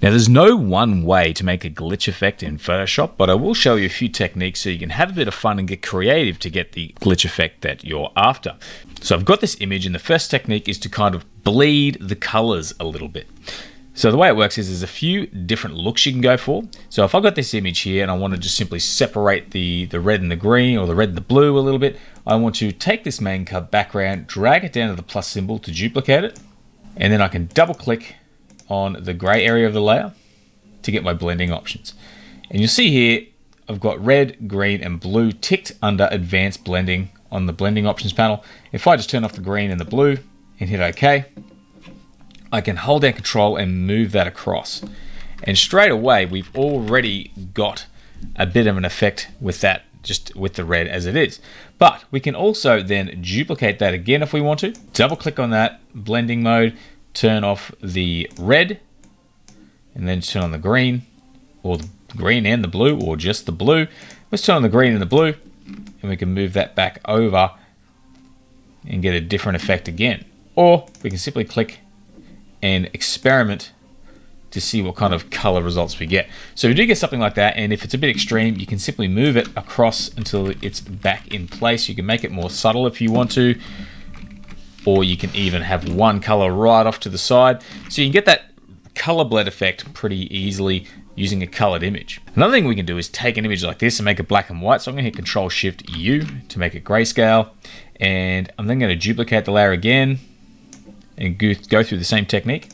Now, there's no one way to make a glitch effect in Photoshop, but I will show you a few techniques so you can have a bit of fun and get creative to get the glitch effect that you're after. So I've got this image, and the first technique is to kind of bleed the colors a little bit. So the way it works is there's a few different looks you can go for. So if I've got this image here and I want to just simply separate the red and the green, or the red and the blue a little bit, I want to take this main background, drag it down to the plus symbol to duplicate it, and then I can double click on the gray area of the layer to get my blending options. And you'll see here, I've got red, green, and blue ticked under advanced blending on the blending options panel. If I just turn off the green and the blue and hit OK, I can hold down Control and move that across. And straight away, we've already got a bit of an effect with that, just with the red as it is. But we can also then duplicate that again if we want to. Double click on that blending mode, turn off the red, and then turn on the green, or the green and the blue, or just the blue. Let's turn on the green and the blue, and we can move that back over and get a different effect again. Or we can simply click and experiment to see what kind of color results we get. So we do get something like that, and if it's a bit extreme, you can simply move it across until it's back in place. You can make it more subtle if you want to, or you can even have one color right off to the side. So you can get that color blend effect pretty easily using a colored image. Another thing we can do is take an image like this and make it black and white. So I'm gonna hit Control-Shift-U to make it grayscale. And I'm then gonna duplicate the layer again and go through the same technique.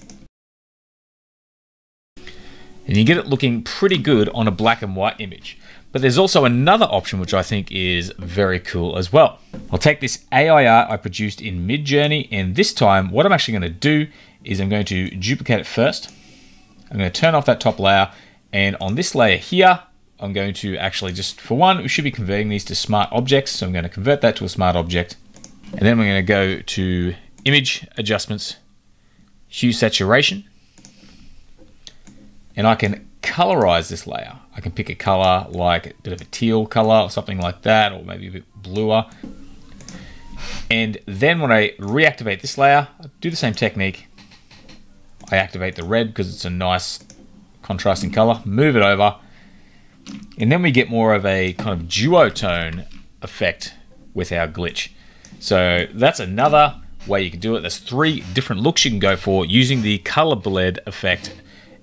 And you get it looking pretty good on a black and white image. But there's also another option which I think is very cool as well. I'll take this AI art I produced in Midjourney, and this time what I'm actually going to do is I'm going to duplicate it first. I'm going to turn off that top layer, and on this layer here, I'm going to actually just, for one, we should be converting these to smart objects, so I'm going to convert that to a smart object. And then we're going to go to Image Adjustments, Hue Saturation, and I can colorize this layer. I can pick a color like a bit of a teal color or something like that, or maybe a bit bluer. And then when I reactivate this layer, I do the same technique. I activate the red because it's a nice contrasting color, move it over, and then we get more of a kind of duotone effect with our glitch. So that's another way you can do it. There's 3 different looks you can go for using the color blend effect.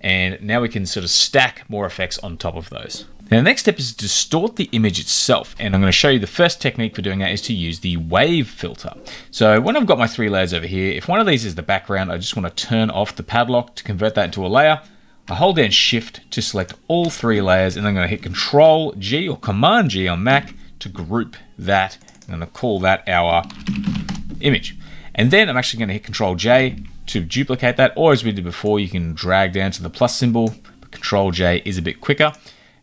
And now we can sort of stack more effects on top of those. Now the next step is to distort the image itself, and I'm going to show you the first technique for doing that is to use the wave filter. So when I've got my 3 layers over here, if one of these is the background, I just want to turn off the padlock to convert that into a layer. I hold down Shift to select all 3 layers, and I'm going to hit Control G or Command G on Mac to group that. I'm going to call that our image. And then I'm actually going to hit Control J to duplicate that, or as we did before, you can drag down to the plus symbol, but Control J is a bit quicker.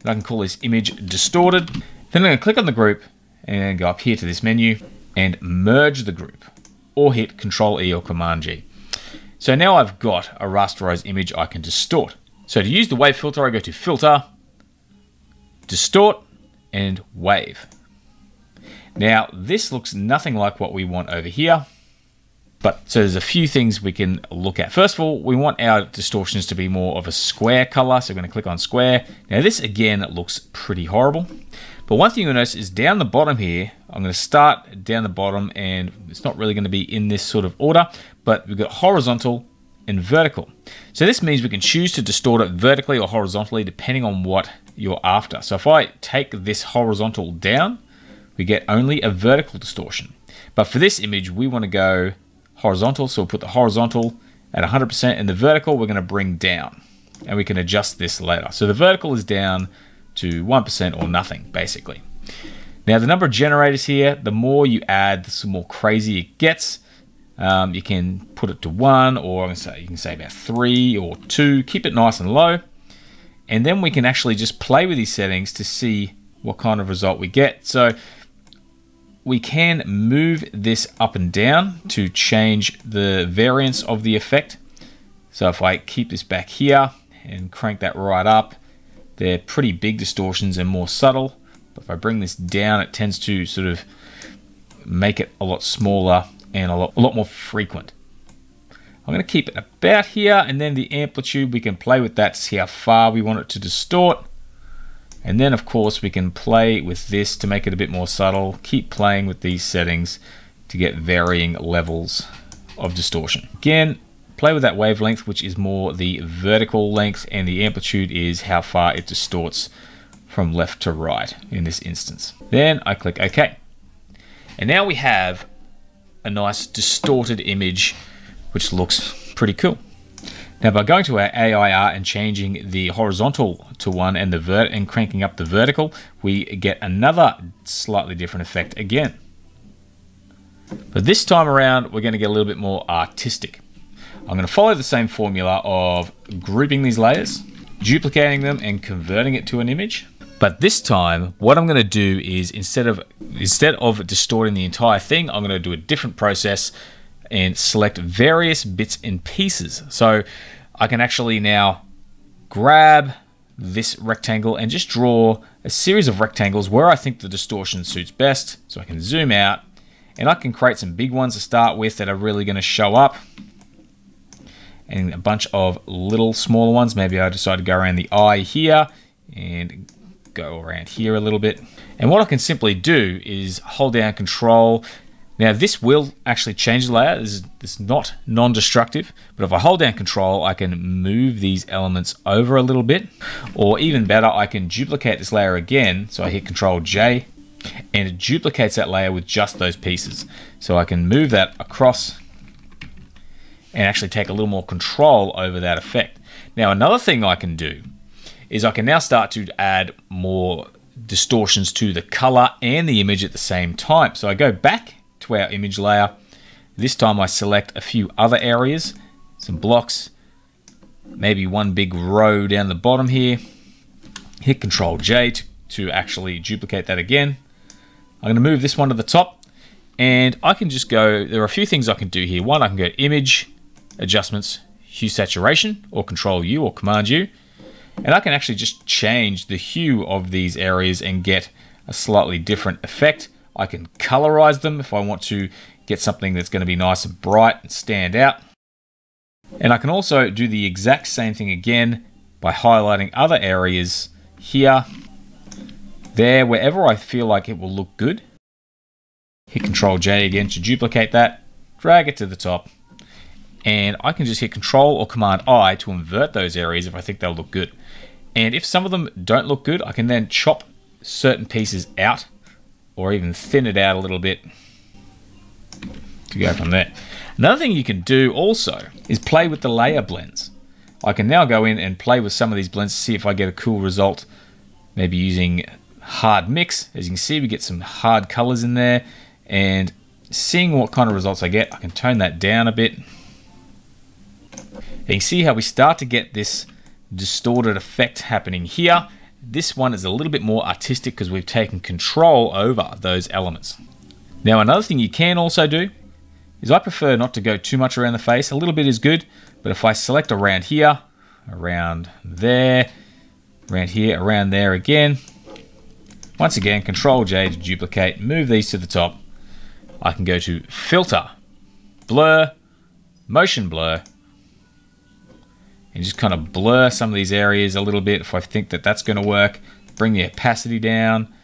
And I can call this image distorted. Then I'm going to click on the group and go up here to this menu and merge the group, or hit Control E or Command G. So now I've got a rasterized image I can distort. So to use the wave filter, I go to Filter, Distort, and Wave. Now this looks nothing like what we want over here. But so there's a few things we can look at. First of all, we want our distortions to be more of a square color. So we're going to click on square. Now this again looks pretty horrible. But one thing you'll notice is down the bottom here, I'm going to start down the bottom, and it's not really going to be in this sort of order, but we've got horizontal and vertical. So this means we can choose to distort it vertically or horizontally depending on what you're after. So if I take this horizontal down, we get only a vertical distortion. But for this image, we want to go horizontal, so we'll put the horizontal at 100%, and the vertical we're going to bring down, and we can adjust this later. So the vertical is down to 1% or nothing, basically. Now the number of generators here, the more you add, the more crazy it gets. You can put it to 1, or you can say about 3 or 2. Keep it nice and low, and then we can actually just play with these settings to see what kind of result we get. So we can move this up and down to change the variance of the effect. So if I keep this back here and crank that right up, they're pretty big distortions and more subtle. But if I bring this down, it tends to sort of make it a lot smaller and a lot more frequent. I'm going to keep it about here, and then the amplitude, we can play with that to see how far we want it to distort. And then of course we can play with this to make it a bit more subtle. Keep playing with these settings to get varying levels of distortion. Again, play with that wavelength, which is more the vertical length, and the amplitude is how far it distorts from left to right in this instance. Then I click OK. And now we have a nice distorted image, which looks pretty cool. Now by going to our AIR and changing the horizontal to 1 and and cranking up the vertical, we get another slightly different effect again. But this time around, we're going to get a little bit more artistic. I'm going to follow the same formula of grouping these layers, duplicating them, and converting it to an image. But this time, what I'm going to do is instead of distorting the entire thing, I'm going to do a different process and select various bits and pieces. So I can actually now grab this rectangle and just draw a series of rectangles where I think the distortion suits best. So I can zoom out, and I can create some big ones to start with that are really going to show up, and a bunch of little smaller ones. Maybe I decide to go around the eye here and go around here a little bit. And what I can simply do is hold down Control. Now this will actually change the layer. This is not non-destructive, but if I hold down Control, I can move these elements over a little bit, or even better, I can duplicate this layer again. So I hit Control J, and it duplicates that layer with just those pieces. So I can move that across and actually take a little more control over that effect. Now another thing I can do is I can now start to add more distortions to the color and the image at the same time. So I go back to our image layer. This time I select a few other areas, some blocks, maybe one big row down the bottom here. Hit Control J to actually duplicate that again. I'm going to move this one to the top, and I can just go, there are a few things I can do here. One, I can go Image, Adjustments, Hue Saturation, or Control U or Command U, and I can actually just change the hue of these areas and get a slightly different effect. I can colorize them if I want to get something that's going to be nice and bright and stand out. And I can also do the exact same thing again by highlighting other areas here, there, wherever I feel like it will look good. Hit Control J again to duplicate that, drag it to the top, and I can just hit Control or Command I to invert those areas if I think they'll look good. And if some of them don't look good, I can then chop certain pieces out, or even thin it out a little bit to go from there. Another thing you can do also is play with the layer blends. I can now go in and play with some of these blends to see if I get a cool result, maybe using hard mix. As you can see, we get some hard colors in there, and seeing what kind of results I get, I can tone that down a bit. You can see how we start to get this distorted effect happening here. This one is a little bit more artistic because we've taken control over those elements. Now another thing you can also do is I prefer not to go too much around the face. A little bit is good, but if I select around here, around there, around here, around there again, once again, Control J to duplicate, move these to the top. I can go to Filter, Blur, Motion Blur, and just kind of blur some of these areas a little bit if I think that that's going to work. Bring the opacity down,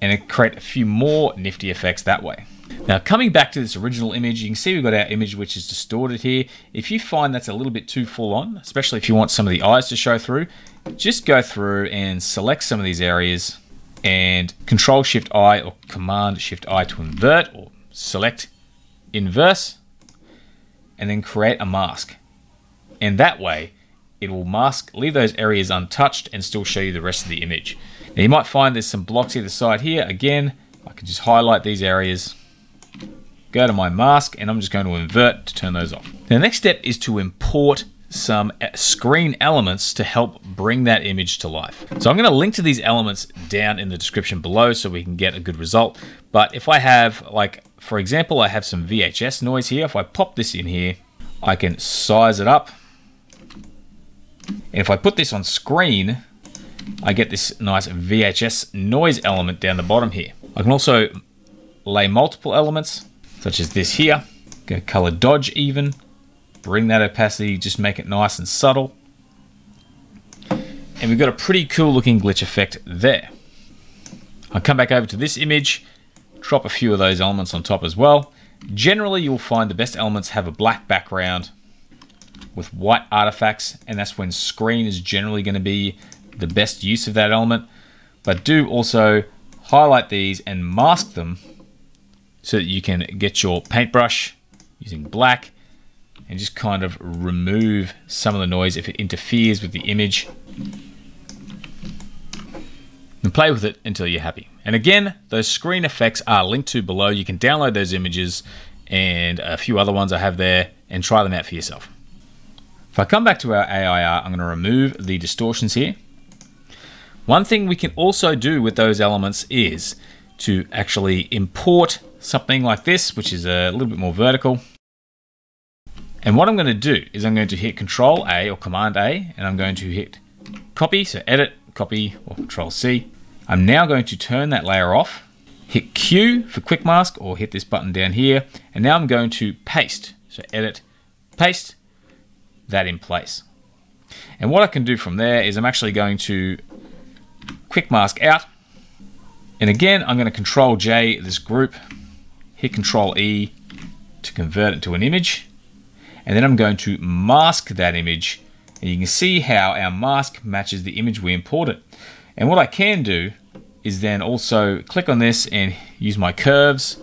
and create a few more nifty effects that way. Now coming back to this original image, you can see we've got our image which is distorted here. If you find that's a little bit too full on, especially if you want some of the eyes to show through, just go through and select some of these areas and Control Shift I or Command Shift I to invert, or select inverse, and then create a mask. And that way it will mask, leave those areas untouched and still show you the rest of the image. Now you might find there's some blocks either side here. Again, I can just highlight these areas, go to my mask, and I'm just going to invert to turn those off. The next step is to import some screen elements to help bring that image to life. So I'm going to link to these elements down in the description below so we can get a good result. But if I have, like, for example, I have some VHS noise here. If I pop this in here, I can size it up. And if I put this on screen, I get this nice VHS noise element down the bottom here. I can also lay multiple elements, such as this here. Go color dodge even. bring that opacity, just make it nice and subtle. And we've got a pretty cool looking glitch effect there. I'll come back over to this image, drop a few of those elements on top as well. Generally, you'll find the best elements have a black background with white artifacts, and that's when screen is generally going to be the best use of that element. But do also highlight these and mask them so that you can get your paintbrush using black and just kind of remove some of the noise if it interferes with the image. And play with it until you're happy. And again, those screen effects are linked to below. You can download those images and a few other ones I have there and try them out for yourself. If I come back to our AI art, I'm going to remove the distortions here. One thing we can also do with those elements is to actually import something like this, which is a little bit more vertical. And what I'm going to do is I'm going to hit Control A or Command A, and I'm going to hit copy, so edit, copy, or Control C. I'm now going to turn that layer off, hit Q for quick mask, or hit this button down here, and now I'm going to paste, so edit, paste, that in place. And what I can do from there is I'm actually going to quick mask out, and again I'm going to Control J this group, hit Control E to convert it to an image, and then I'm going to mask that image, and you can see how our mask matches the image we imported. And what I can do is then also click on this and use my curves,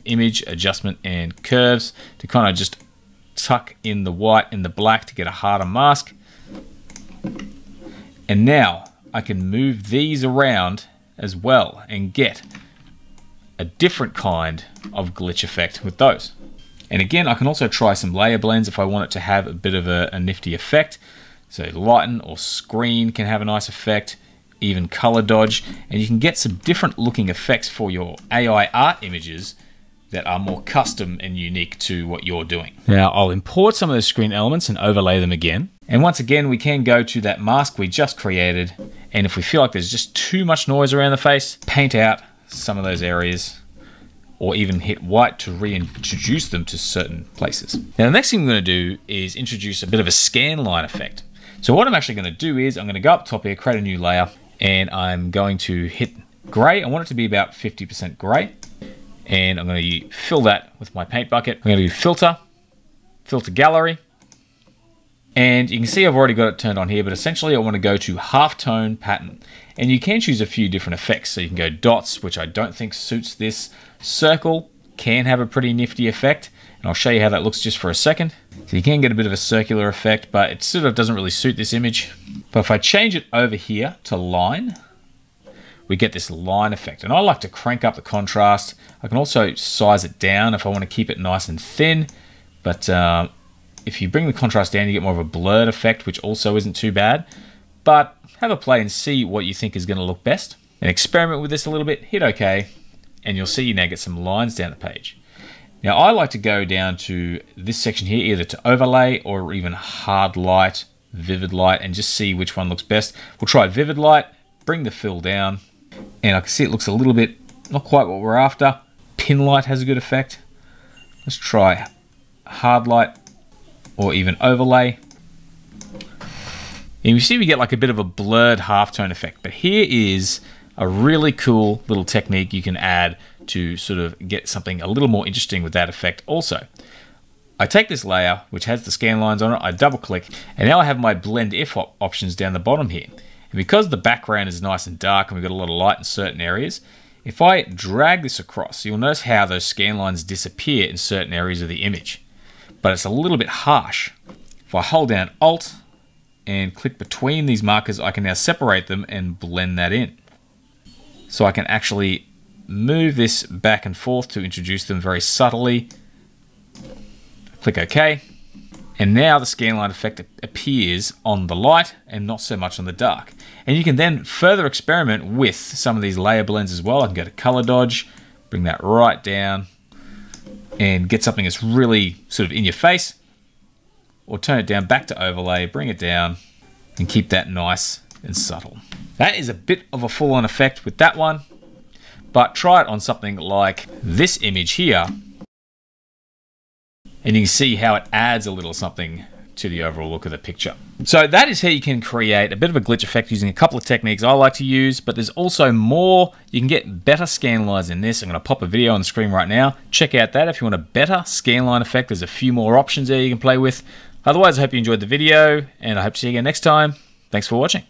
image, adjustment, and curves to kind of just tuck in the white and the black to get a harder mask. And now I can move these around as well and get a different kind of glitch effect with those. And again, I can also try some layer blends if I want it to have a bit of a nifty effect. So lighten or screen can have a nice effect, even color dodge, and you can get some different looking effects for your AI art images that are more custom and unique to what you're doing. Now I'll import some of those screen elements and overlay them again. And once again, we can go to that mask we just created. And if we feel like there's just too much noise around the face, paint out some of those areas, or even hit white to reintroduce them to certain places. Now the next thing I'm going to do is introduce a bit of a scan line effect. So what I'm actually going to do is I'm going to go up top here, create a new layer, and I'm going to hit gray. I want it to be about 50% gray. And I'm going to fill that with my paint bucket. I'm going to do filter, filter gallery. And you can see I've already got it turned on here, but essentially I want to go to halftone pattern. And you can choose a few different effects. So you can go dots, which I don't think suits this. Circle can have a pretty nifty effect. And I'll show you how that looks just for a second. So you can get a bit of a circular effect, but it sort of doesn't really suit this image. But if I change it over here to line, we get this line effect. And I like to crank up the contrast. I can also size it down if I want to keep it nice and thin. But if you bring the contrast down, you get more of a blurred effect, which also isn't too bad. But have a play and see what you think is going to look best. And experiment with this a little bit, hit OK, and you'll see you now get some lines down the page. Now I like to go down to this section here, either to overlay or even hard light, vivid light, and just see which one looks best. We'll try vivid light, bring the fill down, and I can see it looks a little bit, not quite what we're after. Pin light has a good effect. Let's try hard light or even overlay. And you see we get like a bit of a blurred halftone effect, but here is a really cool little technique you can add to sort of get something a little more interesting with that effect also. I take this layer, which has the scan lines on it, I double click, and now I have my blend if options down the bottom here. And because the background is nice and dark and we've got a lot of light in certain areas, if I drag this across, you'll notice how those scan lines disappear in certain areas of the image. But it's a little bit harsh. If I hold down Alt and click between these markers, I can now separate them and blend that in. So I can actually move this back and forth to introduce them very subtly. Click OK. And now the scanline effect appears on the light and not so much on the dark. And you can then further experiment with some of these layer blends as well. I can go to color dodge, bring that right down, and get something that's really sort of in your face. Or turn it down back to overlay, bring it down, and keep that nice and subtle. That is a bit of a full-on effect with that one. But try it on something like this image here, and And you can see how it adds a little something to the overall look of the picture. So that is how you can create a bit of a glitch effect using a couple of techniques I like to use, but there's also more. You can get better scan lines in this. I'm going to pop a video on the screen right now. Check out that if you want a better scan line effect. There's a few more options there you can play with. Otherwise, I hope you enjoyed the video, and I hope to see you again next time. Thanks for watching.